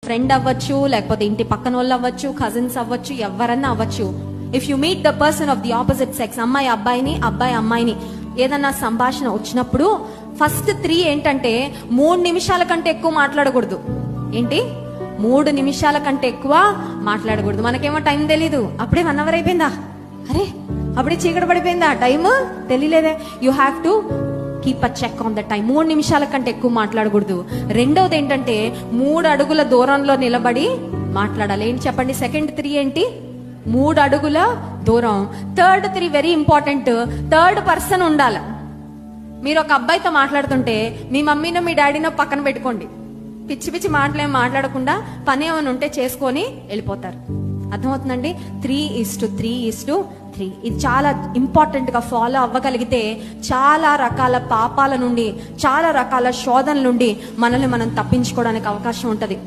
Friend అవ్వచ్చు, లేకపోతే ఇంటి పక్కన వాళ్ళు అవ్వచ్చు, కజిన్స్ అవ్వచ్చు, ఎవరన్నా అవ్వచ్చు. If you meet the person of the opposite sex, అమ్మాయి అబ్బాయిని, అబ్బాయి అమ్మాయిని, ఏదన్నా సంభాషణ వచ్చినప్పుడు ఫస్ట్ 3 ఏంటంటే 3 నిమిషాల కంటే ఎక్కువ మాట్లాడకూడదు. ఏంటి? 3 నిమిషాల కంటే ఎక్కువ మాట్లాడకూడదు. మనకేమో టైం తెలీదు, అప్పుడే 1 అవర్ అయిపోయిందా, అరే అప్పుడే చీకటి పడిపోయిందా, టైం తెలియలేదే. You have to keep a check on the time. 3 నిమిషాల కంటే ఎక్కువ మాట్లాడకూడదు. రెండవది ఏంటంటే 3 అడుగుల దూరంలో నిలబడి మాట్లాడాలి. ఏంటి చెప్పండి? సెకండ్ 3 ఏంటి? 3 అడుగుల దూరం. Third 3 very important, third person ఉండాలి. మీరు ఒక అబ్బాయితో మాట్లాడుతుంటే మీ మమ్మీనో మీ డాడీనో పక్కన పెట్టుకోండి. పిచ్చి పిచ్చి మాటలేం మాట్లాడకుండా పని ఏమైనా ఉంటే చేసుకొని వెళ్ళిపోతారు. అర్థమవుతుందండి? 3:3:3. ఇది చాలా ఇంపార్టెంట్ గా ఫాలో అవ్వగలిగితే చాలా రకాల పాపాల నుండి, చాలా రకాల శోధనల నుండి మనల్ని మనం తప్పించుకోవడానికి అవకాశం ఉంటది.